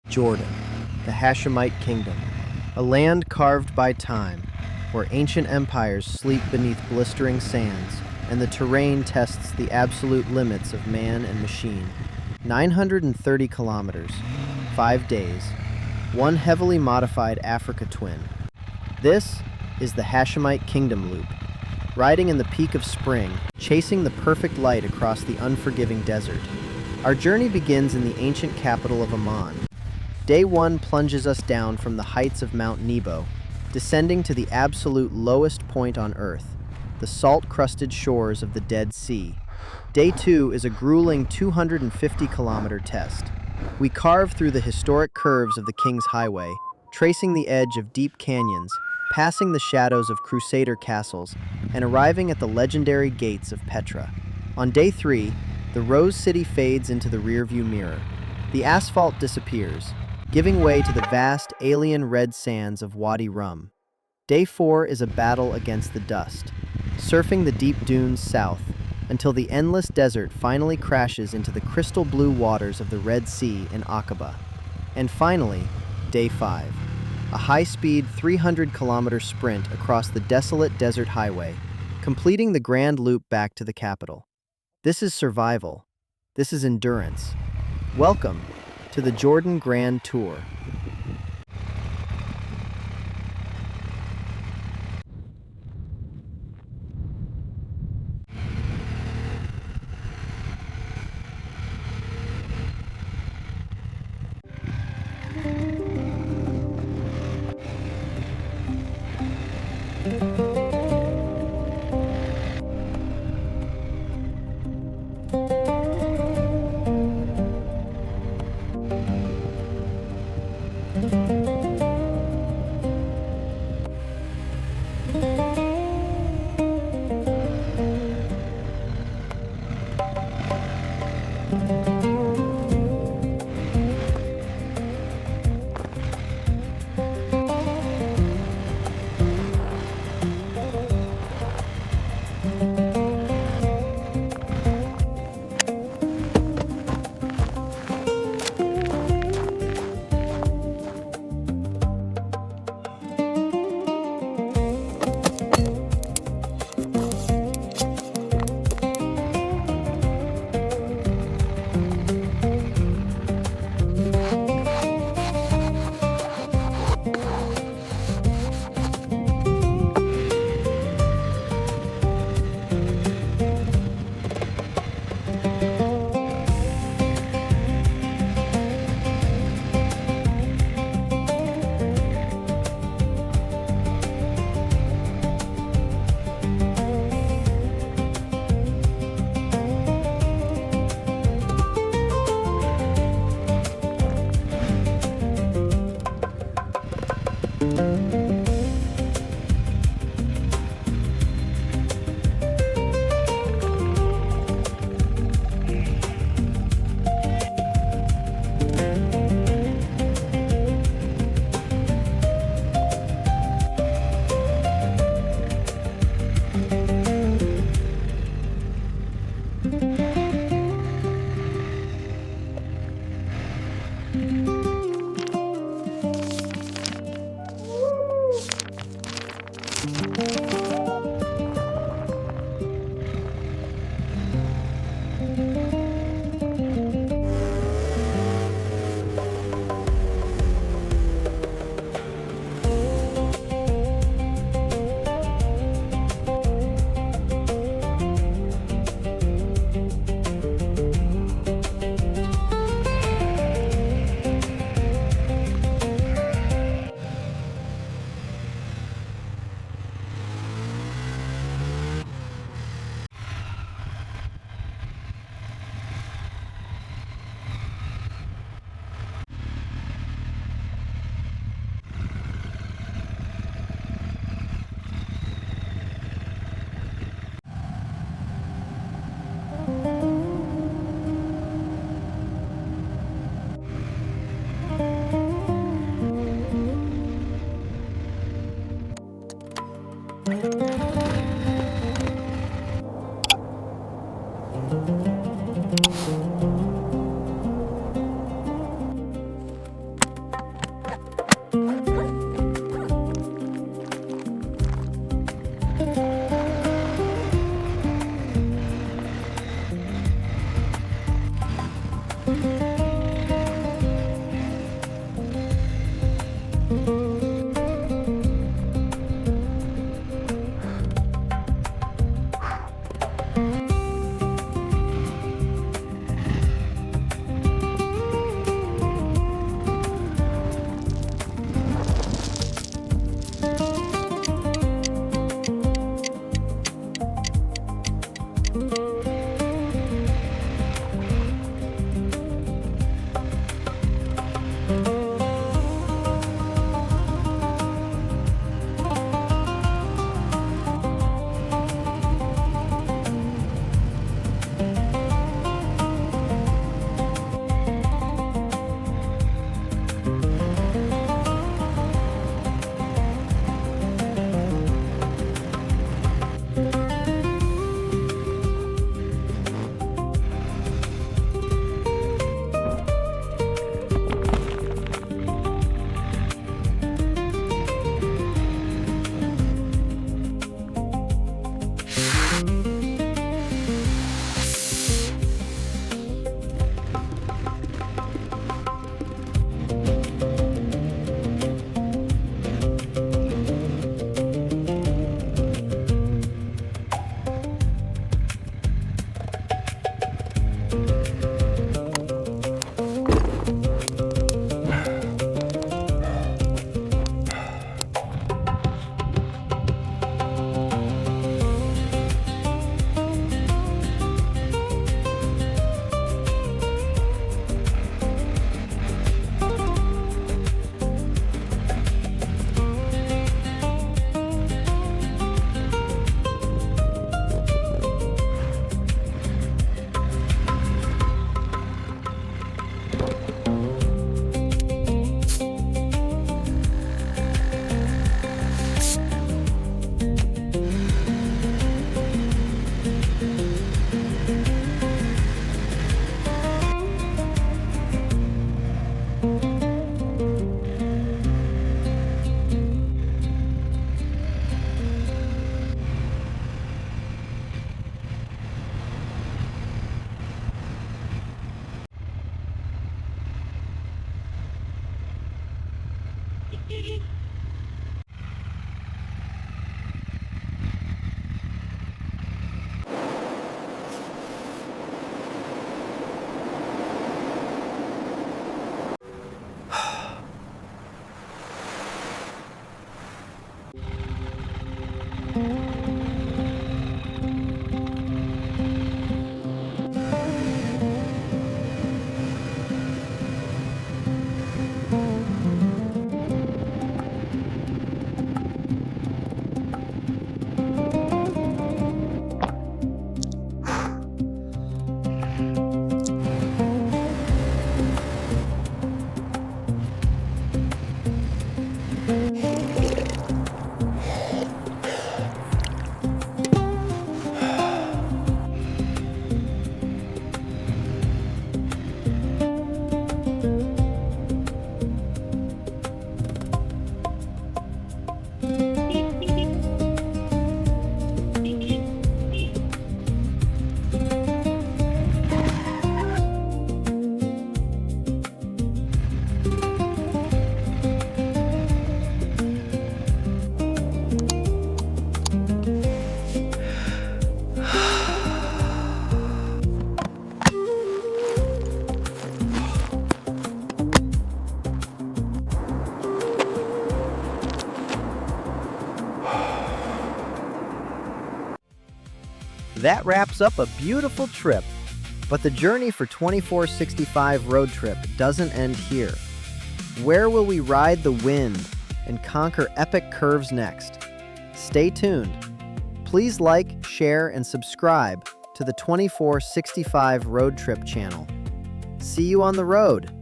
Jordan, the Hashemite Kingdom, a land carved by time, where ancient empires sleep beneath blistering sands, and the terrain tests the absolute limits of man and machine. 930 kilometers, 5 days, one heavily modified Africa Twin. This is the Hashemite Kingdom Loop, riding in the peak of spring, chasing the perfect light across the unforgiving desert. Our journey begins in the ancient capital of Amman. Day 1 plunges us down from the heights of Mount Nebo, descending to the absolute lowest point on Earth, the salt-crusted shores of the Dead Sea. Day 2 is a grueling 250-kilometer test. We carve through the historic curves of the King's Highway, tracing the edge of deep canyons, passing the shadows of crusader castles, and arriving at the legendary gates of Petra. On Day 3, the Rose City fades into the rearview mirror. The asphalt disappears, giving way to the vast alien red sands of Wadi Rum. Day 4 is a battle against the dust, surfing the deep dunes south until the endless desert finally crashes into the crystal blue waters of the Red Sea in Aqaba. And finally, Day 5, a high-speed 300-kilometer sprint across the desolate desert highway, completing the grand loop back to the capital. This is survival. This is endurance. Welcome to the Jordan Grand Tour. That wraps up a beautiful trip. But the journey for 2465 Road Trip doesn't end here. Where will we ride the wind and conquer epic curves next? Stay tuned. Please like, share, and subscribe to the 2465 Road Trip channel. See you on the road.